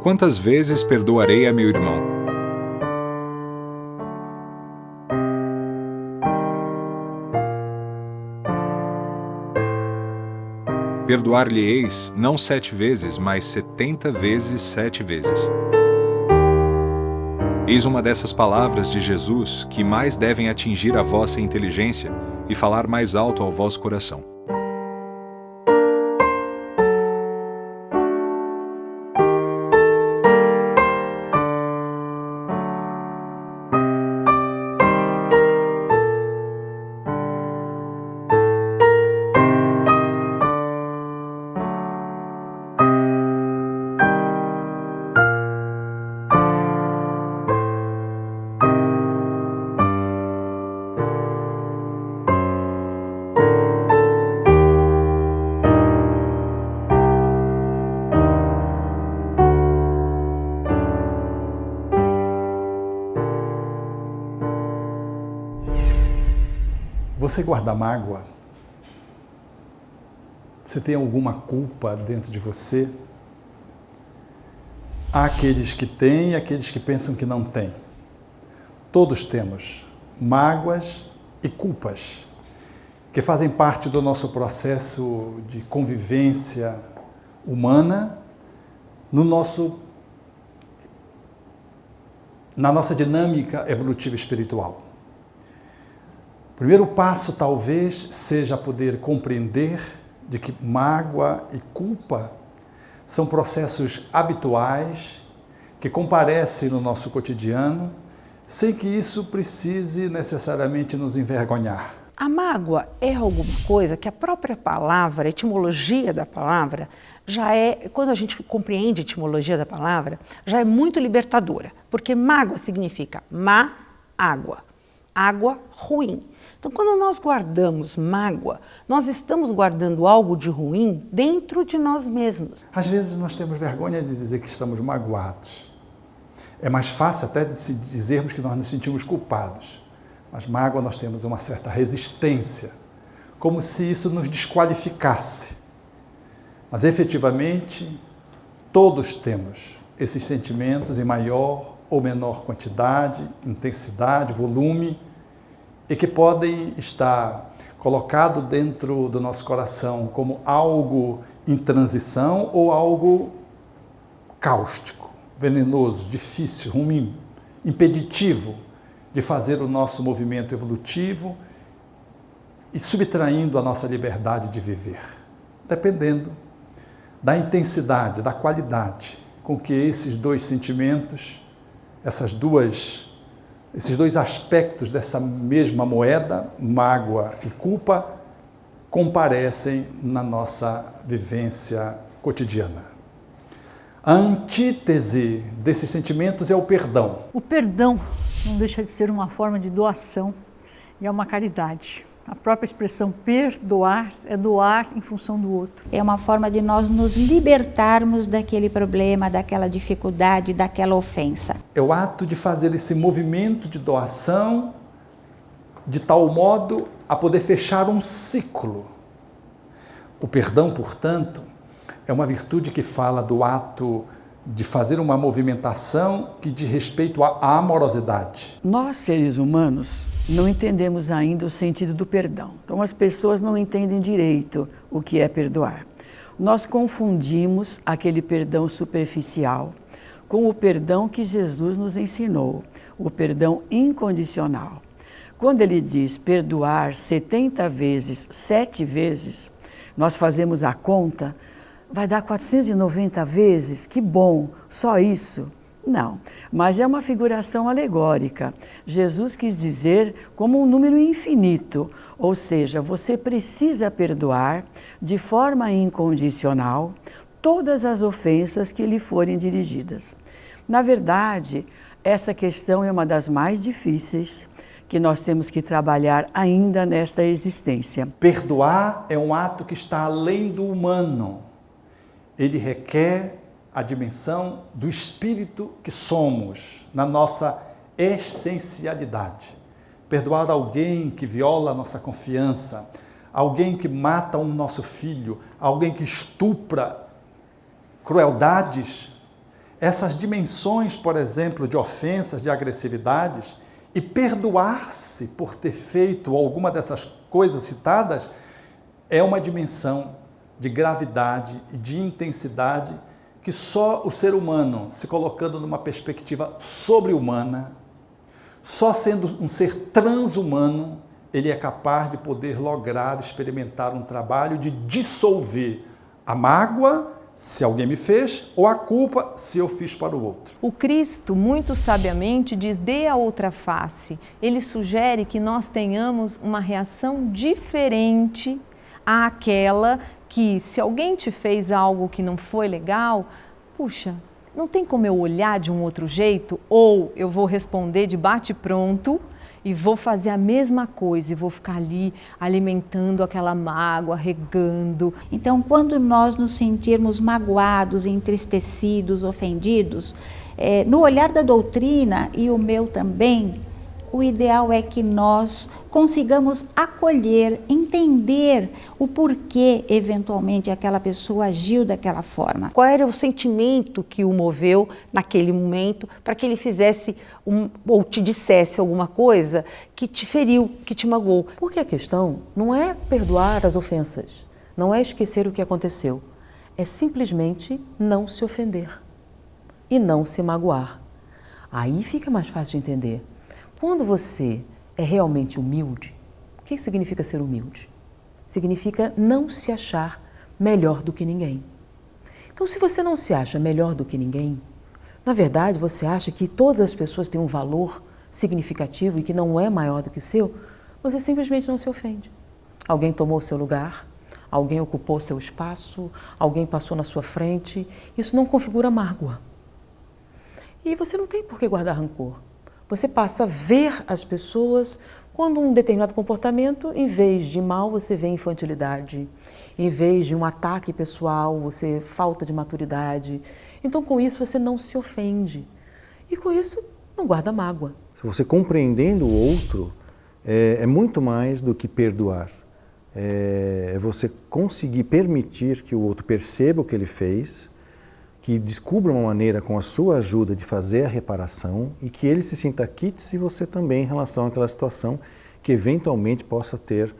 Quantas vezes perdoarei a meu irmão? Perdoar-lhe-eis não 7 vezes, mas 70 vezes 7 vezes. Eis uma dessas palavras de Jesus que mais devem atingir a vossa inteligência e falar mais alto ao vosso coração. Você guarda mágoa? Você tem alguma culpa dentro de você? Há aqueles que têm e aqueles que pensam que não têm. Todos temos mágoas e culpas que fazem parte do nosso processo de convivência humana na nossa dinâmica evolutiva espiritual. O primeiro passo, talvez, seja poder compreender de que mágoa e culpa são processos habituais que comparecem no nosso cotidiano, sem que isso precise necessariamente nos envergonhar. A mágoa é alguma coisa que a própria palavra, a etimologia da palavra, já é, quando a gente compreende a etimologia da palavra, já é muito libertadora, porque mágoa significa má água, água ruim. Então, quando nós guardamos mágoa, nós estamos guardando algo de ruim dentro de nós mesmos. Às vezes nós temos vergonha de dizer que estamos magoados. É mais fácil até de dizermos que nós nos sentimos culpados. Mas mágoa nós temos uma certa resistência, como se isso nos desqualificasse. Mas efetivamente, todos temos esses sentimentos em maior ou menor quantidade, intensidade, volume, e que podem estar colocados dentro do nosso coração como algo em transição ou algo cáustico, venenoso, difícil, ruim, impeditivo de fazer o nosso movimento evolutivo e subtraindo a nossa liberdade de viver, dependendo da intensidade, da qualidade com que esses dois sentimentos, esses dois aspectos dessa mesma moeda, mágoa e culpa, comparecem na nossa vivência cotidiana. A antítese desses sentimentos é o perdão. O perdão não deixa de ser uma forma de doação e é uma caridade. A própria expressão perdoar é doar em função do outro. É uma forma de nós nos libertarmos daquele problema, daquela dificuldade, daquela ofensa. É o ato de fazer esse movimento de doação de tal modo a poder fechar um ciclo. O perdão, portanto, é uma virtude que fala do ato de fazer uma movimentação que diz respeito à amorosidade. Nós, seres humanos, não entendemos ainda o sentido do perdão. Então, as pessoas não entendem direito o que é perdoar. Nós confundimos aquele perdão superficial com o perdão que Jesus nos ensinou, o perdão incondicional. Quando ele diz perdoar 70 vezes, 7 vezes, nós fazemos a conta, vai dar 490 vezes, que bom, só isso? Não, mas é uma figuração alegórica. Jesus quis dizer como um número infinito, ou seja, você precisa perdoar de forma incondicional todas as ofensas que lhe forem dirigidas. Na verdade, essa questão é uma das mais difíceis, que nós temos que trabalhar ainda nesta existência. Perdoar é um ato que está além do humano. Ele requer a dimensão do espírito que somos, na nossa essencialidade. Perdoar alguém que viola a nossa confiança, alguém que mata um nosso filho, alguém que estupra, crueldades, essas dimensões, por exemplo, de ofensas, de agressividades, e perdoar-se por ter feito alguma dessas coisas citadas, é uma dimensão de gravidade e de intensidade que só o ser humano, se colocando numa perspectiva sobre-humana, só sendo um ser transhumano, ele é capaz de poder lograr, experimentar um trabalho de dissolver a mágoa, se alguém me fez, ou a culpa, se eu fiz para o outro. O Cristo, muito sabiamente, diz: dê a outra face. Ele sugere que nós tenhamos uma reação diferente àquela que, se alguém te fez algo que não foi legal, puxa, não tem como eu olhar de um outro jeito? Ou eu vou responder de bate-pronto e vou fazer a mesma coisa e vou ficar ali alimentando aquela mágoa, regando. Então, quando nós nos sentirmos magoados, entristecidos, ofendidos, no olhar da doutrina e o meu também, o ideal é que nós consigamos acolher, entender o porquê, eventualmente, aquela pessoa agiu daquela forma. Qual era o sentimento que o moveu naquele momento para que ele fizesse ou te dissesse alguma coisa que te feriu, que te magoou? Porque a questão não é perdoar as ofensas, não é esquecer o que aconteceu, é simplesmente não se ofender e não se magoar. Aí fica mais fácil de entender. Quando você é realmente humilde, o que significa ser humilde? Significa não se achar melhor do que ninguém. Então, se você não se acha melhor do que ninguém, na verdade, você acha que todas as pessoas têm um valor significativo e que não é maior do que o seu, você simplesmente não se ofende. Alguém tomou o seu lugar, alguém ocupou seu espaço, alguém passou na sua frente, isso não configura mágoa. E você não tem por que guardar rancor. Você passa a ver as pessoas quando um determinado comportamento, em vez de mal, você vê infantilidade. Em vez de um ataque pessoal, você falta de maturidade. Então, com isso, você não se ofende. E com isso, não guarda mágoa. Se você compreendendo o outro, é muito mais do que perdoar. É você conseguir permitir que o outro perceba o que ele fez, que descubra uma maneira com a sua ajuda de fazer a reparação e que ele se sinta quite e você também em relação àquela situação que eventualmente possa ter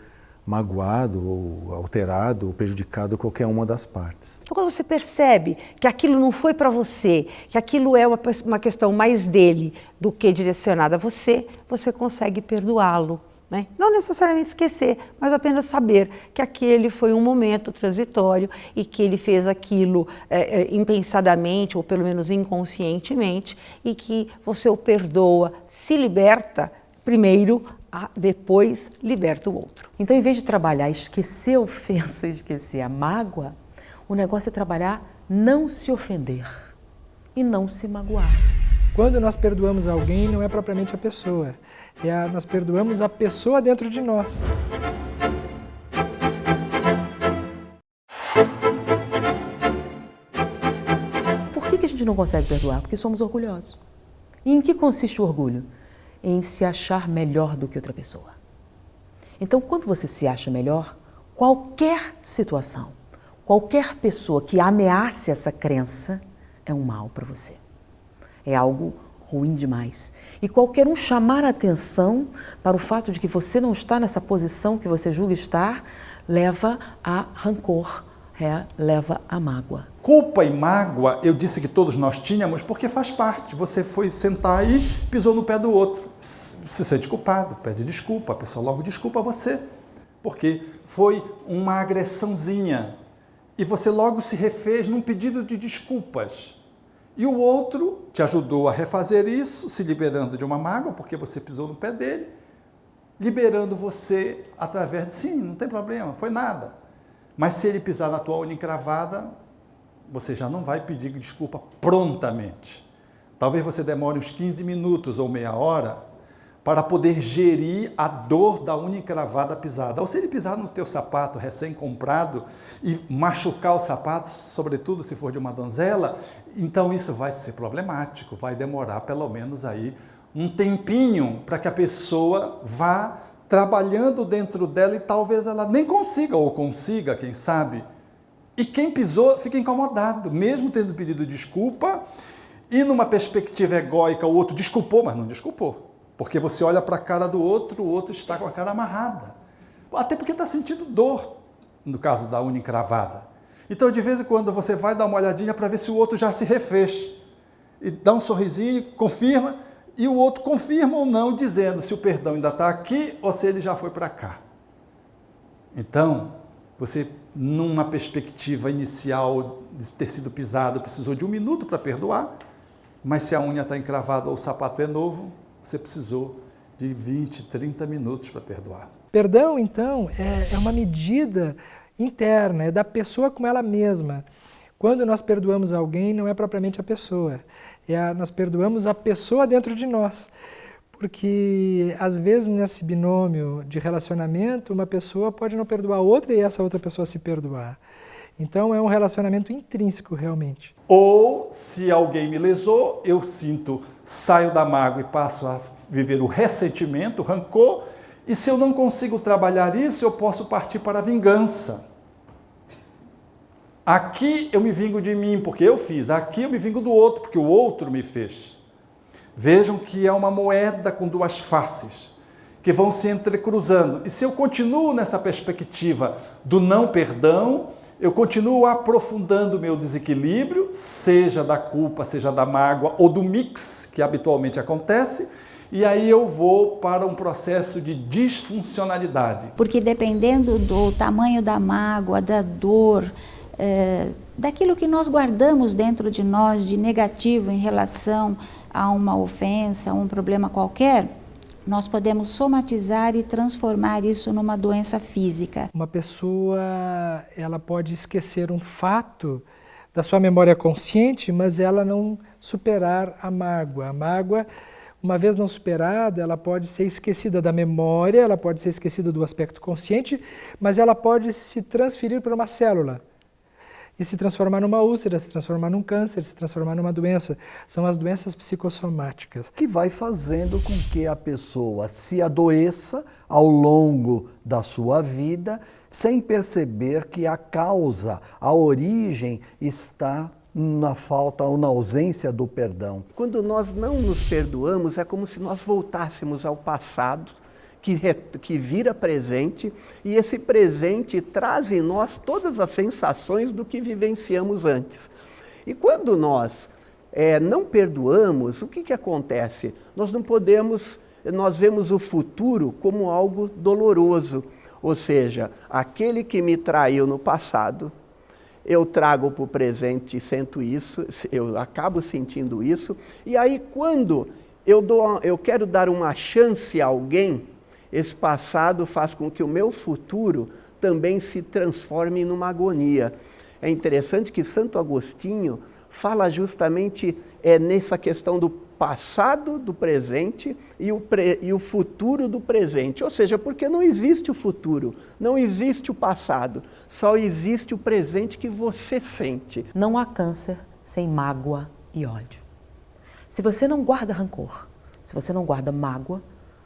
magoado ou alterado ou prejudicado qualquer uma das partes. Então, quando você percebe que aquilo não foi para você, que aquilo é uma questão mais dele do que direcionada a você, você consegue perdoá-lo. Né? Não necessariamente esquecer, mas apenas saber que aquele foi um momento transitório e que ele fez aquilo impensadamente ou pelo menos inconscientemente e que você o perdoa, se liberta primeiro, depois liberta o outro. Então, em vez de trabalhar esquecer a ofensa, esquecer a mágoa, o negócio é trabalhar não se ofender e não se magoar. Quando nós perdoamos alguém, não é propriamente a pessoa. Nós perdoamos a pessoa dentro de nós. Por que a gente não consegue perdoar? Porque somos orgulhosos. E em que consiste o orgulho? Em se achar melhor do que outra pessoa. Então, quando você se acha melhor, qualquer situação, qualquer pessoa que ameace essa crença é um mal para você. É algo ruim demais. E qualquer um chamar a atenção para o fato de que você não está nessa posição que você julga estar, leva a rancor, leva a mágoa. Culpa e mágoa, eu disse que todos nós tínhamos, porque faz parte. Você foi sentar e pisou no pé do outro. Se sente culpado, pede desculpa, a pessoa logo desculpa você, porque foi uma agressãozinha. E você logo se refez num pedido de desculpas. E o outro te ajudou a refazer isso, se liberando de uma mágoa, porque você pisou no pé dele, liberando você através de sim, não tem problema, foi nada. Mas se ele pisar na tua unha encravada, você já não vai pedir desculpa prontamente. Talvez você demore uns 15 minutos ou meia hora, para poder gerir a dor da unha encravada pisada. Ou se ele pisar no teu sapato recém-comprado e machucar o sapato, sobretudo se for de uma donzela, então isso vai ser problemático, vai demorar pelo menos aí um tempinho para que a pessoa vá trabalhando dentro dela e talvez ela nem consiga, ou consiga, quem sabe. E quem pisou fica incomodado, mesmo tendo pedido desculpa, e numa perspectiva egóica o outro desculpou, mas não desculpou. Porque você olha para a cara do outro, o outro está com a cara amarrada. Até porque está sentindo dor, no caso da unha encravada. Então, de vez em quando, você vai dar uma olhadinha para ver se o outro já se refez. E dá um sorrisinho, confirma, e o outro confirma ou não, dizendo se o perdão ainda está aqui ou se ele já foi para cá. Então, você, numa perspectiva inicial de ter sido pisado, precisou de 1 minuto para perdoar, mas se a unha está encravada ou o sapato é novo, você precisou de 20, 30 minutos para perdoar. Perdão, então, é uma medida interna, é da pessoa com ela mesma. Quando nós perdoamos alguém, não é propriamente a pessoa, nós perdoamos a pessoa dentro de nós. Porque, às vezes, nesse binômio de relacionamento, uma pessoa pode não perdoar a outra e essa outra pessoa se perdoar. Então, é um relacionamento intrínseco, realmente. Ou, se alguém me lesou, eu saio da mágoa e passo a viver o ressentimento, o rancor, e se eu não consigo trabalhar isso, eu posso partir para a vingança. Aqui eu me vingo de mim, porque eu fiz. Aqui eu me vingo do outro, porque o outro me fez. Vejam que é uma moeda com 2 faces, que vão se entrecruzando. E se eu continuo nessa perspectiva do não perdão, eu continuo aprofundando o meu desequilíbrio, seja da culpa, seja da mágoa ou do mix, que habitualmente acontece, e aí eu vou para um processo de disfuncionalidade. Porque dependendo do tamanho da mágoa, da dor, daquilo que nós guardamos dentro de nós de negativo em relação a uma ofensa, a um problema qualquer, nós podemos somatizar e transformar isso numa doença física. Uma pessoa, ela pode esquecer um fato da sua memória consciente, mas ela não superar a mágoa. A mágoa, uma vez não superada, ela pode ser esquecida da memória, ela pode ser esquecida do aspecto consciente, mas ela pode se transferir para uma célula e se transformar numa úlcera, se transformar num câncer, se transformar numa doença. São as doenças psicossomáticas. Que vai fazendo com que a pessoa se adoeça ao longo da sua vida, sem perceber que a causa, a origem está na falta ou na ausência do perdão. Quando nós não nos perdoamos, é como se nós voltássemos ao passado, que vira presente, e esse presente traz em nós todas as sensações do que vivenciamos antes. E quando nós não perdoamos, o que acontece? Nós não podemos, nós vemos o futuro como algo doloroso, ou seja, aquele que me traiu no passado, eu trago para o presente e sinto isso, eu acabo sentindo isso, e aí quando eu quero dar uma chance a alguém, esse passado faz com que o meu futuro também se transforme numa agonia. É interessante que Santo Agostinho fala justamente nessa questão do passado do presente e o futuro do presente. Ou seja, porque não existe o futuro, não existe o passado, só existe o presente que você sente. Não há câncer sem mágoa e ódio. Se você não guarda rancor, se você não guarda mágoa,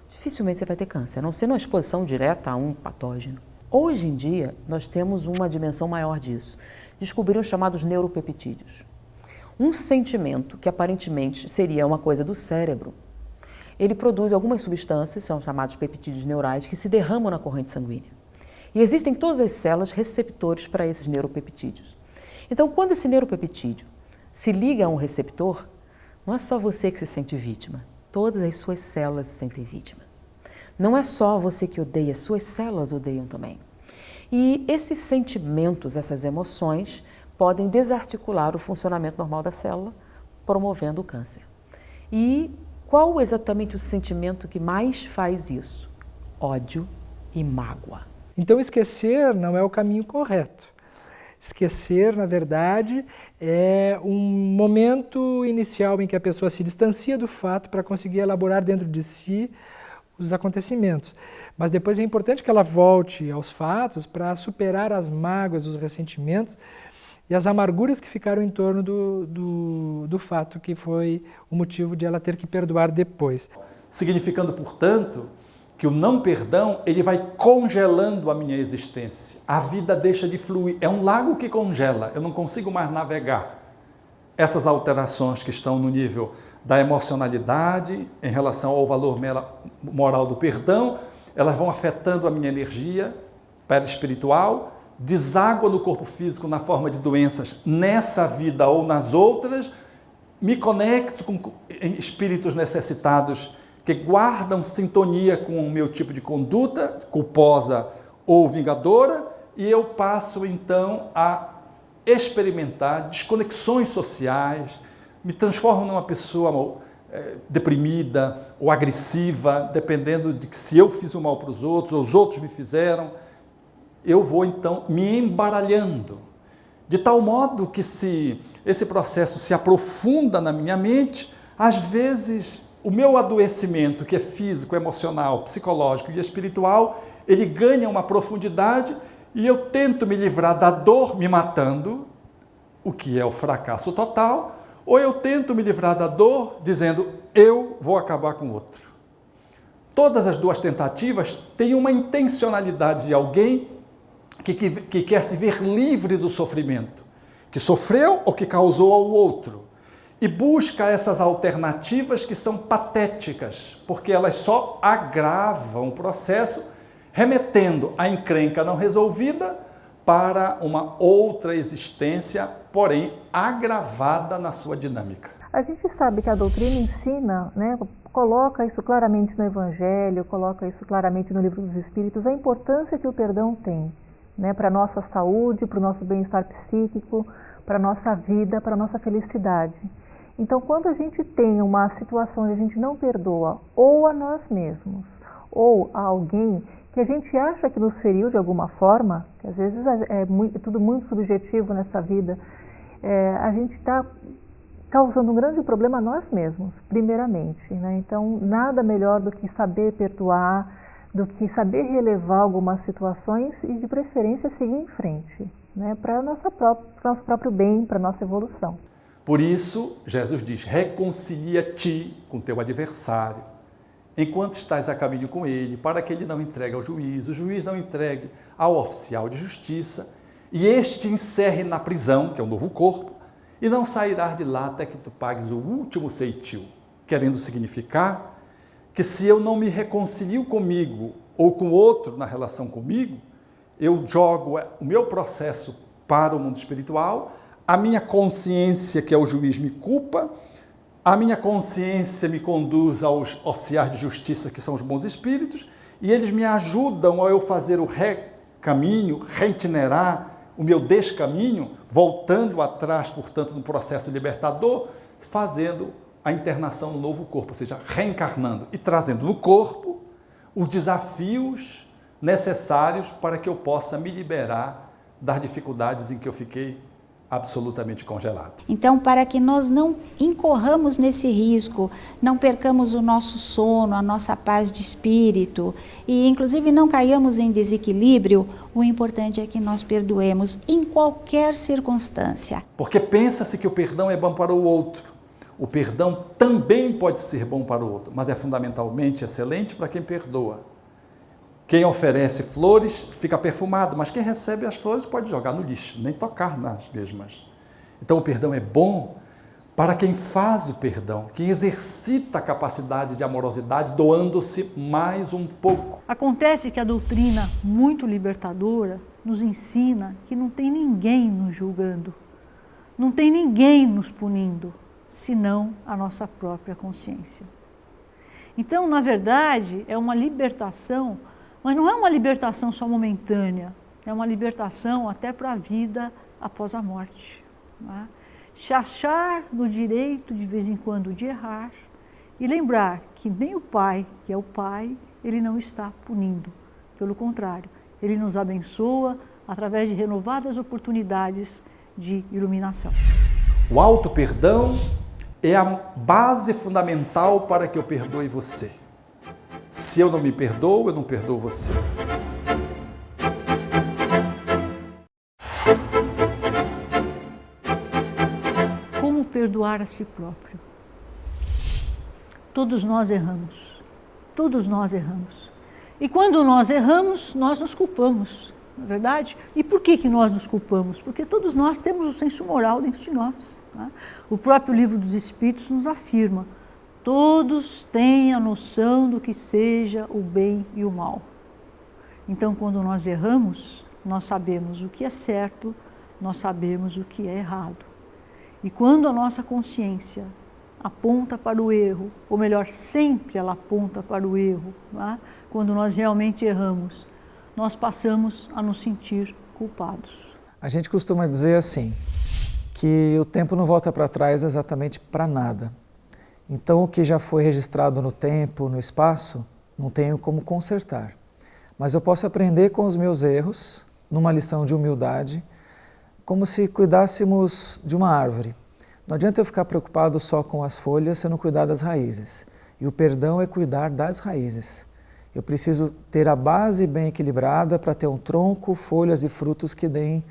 dificilmente você vai ter câncer, a não ser numa exposição direta a um patógeno. Hoje em dia, nós temos uma dimensão maior disso. Descobriram os chamados neuropeptídeos. Um sentimento que aparentemente seria uma coisa do cérebro, ele produz algumas substâncias, são chamados peptídeos neurais, que se derramam na corrente sanguínea. E existem em todas as células receptores para esses neuropeptídeos. Então, quando esse neuropeptídeo se liga a um receptor, não é só você que se sente vítima, todas as suas células se sentem vítimas. Não é só você que odeia, suas células odeiam também. E esses sentimentos, essas emoções, podem desarticular o funcionamento normal da célula, promovendo o câncer. E qual exatamente o sentimento que mais faz isso? Ódio e mágoa. Então, esquecer não é o caminho correto. Esquecer, na verdade, é um momento inicial em que a pessoa se distancia do fato para conseguir elaborar dentro de si os acontecimentos. Mas depois é importante que ela volte aos fatos para superar as mágoas, os ressentimentos e as amarguras que ficaram em torno do fato que foi o motivo de ela ter que perdoar depois. Significando, portanto, que o não perdão, ele vai congelando a minha existência. A vida deixa de fluir. É um lago que congela, eu não consigo mais navegar. Essas alterações que estão no nível da emocionalidade, em relação ao valor moral do perdão, elas vão afetando a minha energia perispiritual, deságua no corpo físico na forma de doenças nessa vida ou nas outras, me conecto com espíritos necessitados que guardam sintonia com o meu tipo de conduta, culposa ou vingadora, e eu passo então a experimentar desconexões sociais, me transformo numa pessoa deprimida ou agressiva, dependendo de que se eu fiz o mal para os outros ou os outros me fizeram, eu vou então me embaralhando, de tal modo que se esse processo se aprofunda na minha mente, às vezes o meu adoecimento, que é físico, emocional, psicológico e espiritual, ele ganha uma profundidade e eu tento me livrar da dor me matando, o que é o fracasso total, ou eu tento me livrar da dor dizendo, eu vou acabar com o outro. Todas as duas tentativas têm uma intencionalidade de alguém que quer se ver livre do sofrimento, que sofreu ou que causou ao outro, e busca essas alternativas que são patéticas, porque elas só agravam o processo, remetendo a encrenca não resolvida para uma outra existência, porém agravada na sua dinâmica. A gente sabe que a doutrina ensina, né, coloca isso claramente no Evangelho, coloca isso claramente no Livro dos Espíritos, a importância que o perdão tem, né, para a nossa saúde, para o nosso bem-estar psíquico, para a nossa vida, para a nossa felicidade. Então, quando a gente tem uma situação onde a gente não perdoa ou a nós mesmos, ou a alguém que a gente acha que nos feriu de alguma forma, que às vezes é tudo muito subjetivo nessa vida, a gente está causando um grande problema a nós mesmos, primeiramente, né? Então, nada melhor do que saber perdoar, do que saber relevar algumas situações e, de preferência, seguir em frente, né? Para o nosso próprio bem, para a nossa evolução. Por isso, Jesus diz, reconcilia-te com teu adversário, enquanto estás a caminho com ele, para que ele não entregue ao juiz, o juiz não entregue ao oficial de justiça, e este te encerre na prisão, que é o novo corpo, e não sairás de lá até que tu pagues o último ceitil, querendo significar que se eu não me reconcilio comigo ou com outro na relação comigo, eu jogo o meu processo para o mundo espiritual, a minha consciência, que é o juiz, me culpa, a minha consciência me conduz aos oficiais de justiça, que são os bons espíritos, e eles me ajudam a eu fazer o recaminho, reitinerar o meu descaminho, voltando atrás, portanto, no processo libertador, fazendo a internação no novo corpo, ou seja, reencarnando e trazendo no corpo os desafios necessários para que eu possa me liberar das dificuldades em que eu fiquei absolutamente congelado. Então, para que nós não incorramos nesse risco, não percamos o nosso sono, a nossa paz de espírito e, inclusive, não caiamos em desequilíbrio, o importante é que nós perdoemos em qualquer circunstância. Porque pensa-se que o perdão é bom para o outro. O perdão também pode ser bom para o outro, mas é fundamentalmente excelente para quem perdoa. Quem oferece flores fica perfumado, mas quem recebe as flores pode jogar no lixo, nem tocar nas mesmas. Então o perdão é bom para quem faz o perdão, quem exercita a capacidade de amorosidade, doando-se mais um pouco. Acontece que a doutrina, muito libertadora, nos ensina que não tem ninguém nos julgando, não tem ninguém nos punindo, senão a nossa própria consciência. Então, na verdade, é uma libertação, mas não é uma libertação só momentânea, é uma libertação até para a vida após a morte. Né? Se achar no direito, de vez em quando, de errar e lembrar que nem o Pai, que é o Pai, Ele não está punindo. Pelo contrário, Ele nos abençoa através de renovadas oportunidades de iluminação. O auto-perdão é a base fundamental para que eu perdoe você. Se eu não me perdoo, eu não perdoo você. Como perdoar a si próprio? Todos nós erramos. Todos nós erramos. E quando nós erramos, nós nos culpamos, não é verdade? E por que nós nos culpamos? Porque todos nós temos o senso moral dentro de nós. Né? O próprio Livro dos Espíritos nos afirma: todos têm a noção do que seja o bem e o mal. Então, quando nós erramos, nós sabemos o que é certo, nós sabemos o que é errado. E quando a nossa consciência aponta para o erro, ou melhor, sempre ela aponta para o erro, né? Quando nós realmente erramos, nós passamos a nos sentir culpados. A gente costuma dizer assim, que o tempo não volta para trás exatamente para nada. Então, o que já foi registrado no tempo, no espaço, não tenho como consertar. Mas eu posso aprender com os meus erros, numa lição de humildade, como se cuidássemos de uma árvore. Não adianta eu ficar preocupado só com as folhas se eu não cuidar das raízes. E o perdão é cuidar das raízes. Eu preciso ter a base bem equilibrada para ter um tronco, folhas e frutos que deem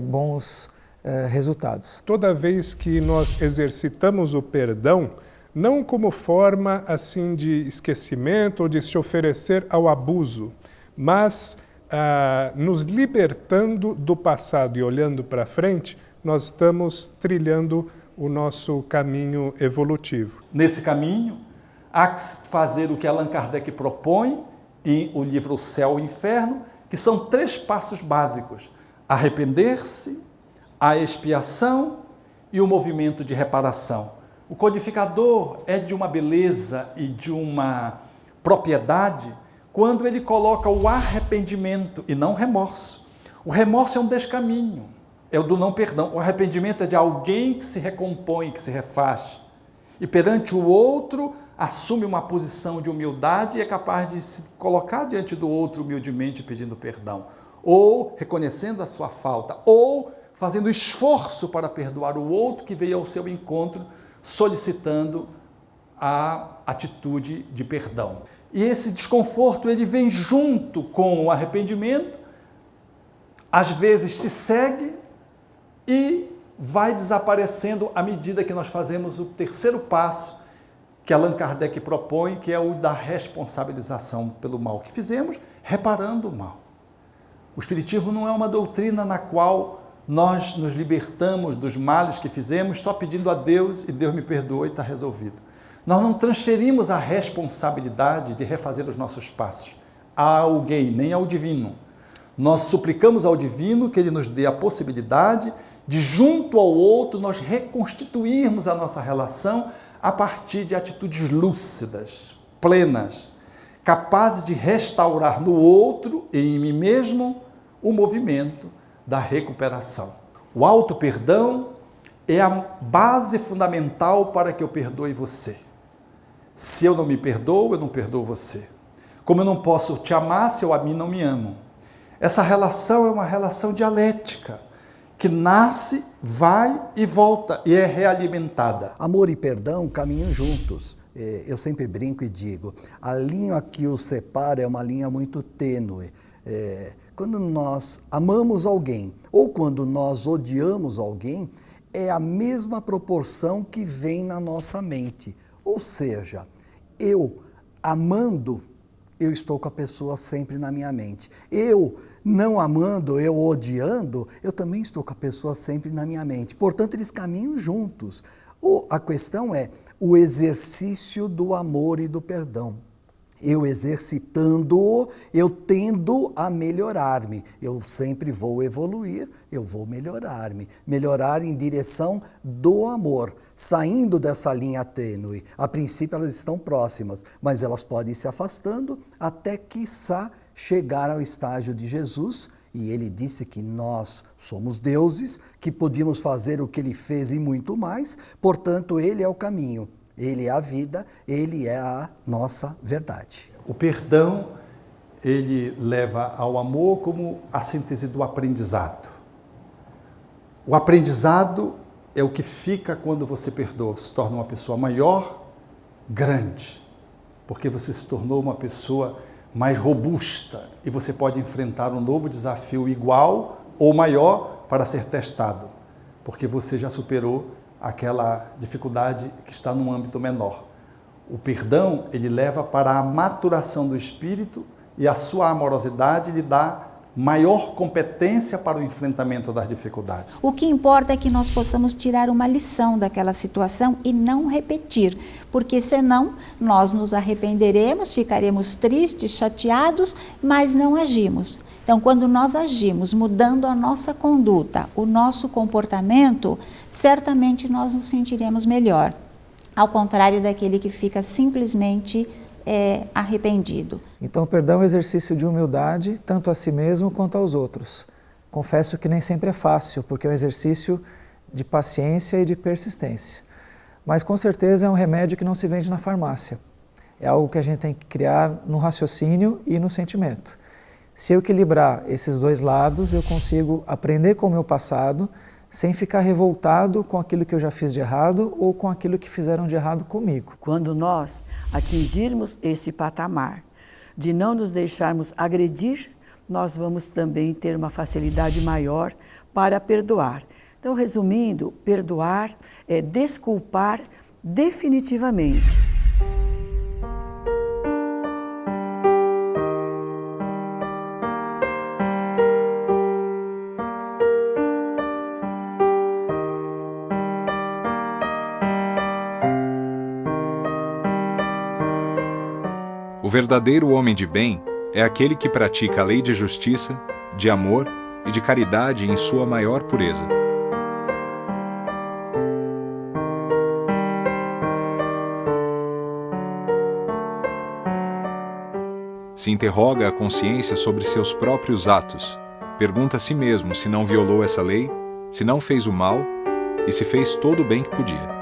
bons resultados. Toda vez que nós exercitamos o perdão, não como forma assim de esquecimento ou de se oferecer ao abuso, mas nos libertando do passado e olhando para frente, nós estamos trilhando o nosso caminho evolutivo. Nesse caminho, há que fazer o que Allan Kardec propõe em o livro O Céu e o Inferno, que são 3 passos básicos: arrepender-se, a expiação e o movimento de reparação. O codificador é de uma beleza e de uma propriedade quando ele coloca o arrependimento e não remorso. O remorso é um descaminho, é o do não perdão. O arrependimento é de alguém que se recompõe, que se refaz. E perante o outro, assume uma posição de humildade e é capaz de se colocar diante do outro humildemente pedindo perdão. Ou reconhecendo a sua falta, ou fazendo esforço para perdoar o outro que veio ao seu encontro, solicitando a atitude de perdão. E esse desconforto, ele vem junto com o arrependimento, às vezes se segue e vai desaparecendo à medida que nós fazemos o 3º passo que Allan Kardec propõe, que é o da responsabilização pelo mal que fizemos, reparando o mal. O Espiritismo não é uma doutrina na qual nós nos libertamos dos males que fizemos só pedindo a Deus e Deus me perdoa e está resolvido. Nós não transferimos a responsabilidade de refazer os nossos passos a alguém, nem ao divino. Nós suplicamos ao divino que ele nos dê a possibilidade de, junto ao outro, nós reconstituirmos a nossa relação a partir de atitudes lúcidas, plenas, capazes de restaurar no outro e em mim mesmo o movimento da recuperação. O auto-perdão é a base fundamental para que eu perdoe você. Se eu não me perdoo, eu não perdoo você. Como eu não posso te amar se eu a mim não me amo. Essa relação é uma relação dialética, que nasce, vai e volta e é realimentada. Amor e perdão caminham juntos. Eu sempre brinco e digo, a linha que os separa é uma linha muito tênue. Quando nós amamos alguém ou quando nós odiamos alguém, é a mesma proporção que vem na nossa mente. Ou seja, eu amando, eu estou com a pessoa sempre na minha mente. Eu não amando, eu odiando, eu também estou com a pessoa sempre na minha mente. Portanto, eles caminham juntos. A questão é o exercício do amor e do perdão. Eu exercitando-o, eu tendo a melhorar-me. Eu sempre vou evoluir, eu vou melhorar-me. Melhorar em direção do amor, saindo dessa linha tênue. A princípio elas estão próximas, mas elas podem ir se afastando até quiçá chegar ao estágio de Jesus. E ele disse que nós somos deuses, que podíamos fazer o que ele fez e muito mais. Portanto, ele é o caminho. Ele é a vida, ele é a nossa verdade. O perdão, ele leva ao amor como a síntese do aprendizado. O aprendizado é o que fica quando você perdoa, se torna uma pessoa maior, grande. porque você se tornou uma pessoa mais robusta e você pode enfrentar um novo desafio igual ou maior para ser testado, porque você já superou aquela dificuldade que está num âmbito menor. O perdão, ele leva para a maturação do espírito e a sua amorosidade lhe dá maior competência para o enfrentamento das dificuldades. O que importa é que nós possamos tirar uma lição daquela situação e não repetir, porque senão nós nos arrependeremos, ficaremos tristes, chateados, mas não agimos. Então, quando nós agimos, mudando a nossa conduta, o nosso comportamento, certamente nós nos sentiremos melhor, ao contrário daquele que fica simplesmente arrependido. Então, o perdão é um exercício de humildade, tanto a si mesmo quanto aos outros. Confesso que nem sempre é fácil, porque é um exercício de paciência e de persistência. Mas, com certeza, é um remédio que não se vende na farmácia. É algo que a gente tem que criar no raciocínio e no sentimento. Se eu equilibrar esses dois lados, eu consigo aprender com o meu passado, sem ficar revoltado com aquilo que eu já fiz de errado ou com aquilo que fizeram de errado comigo. Quando nós atingirmos esse patamar de não nos deixarmos agredir, nós vamos também ter uma facilidade maior para perdoar. Então, resumindo, perdoar é desculpar definitivamente. O verdadeiro homem de bem é aquele que pratica a lei de justiça, de amor e de caridade em sua maior pureza. Se interroga a consciência sobre seus próprios atos, pergunta a si mesmo se não violou essa lei, se não fez o mal e se fez todo o bem que podia.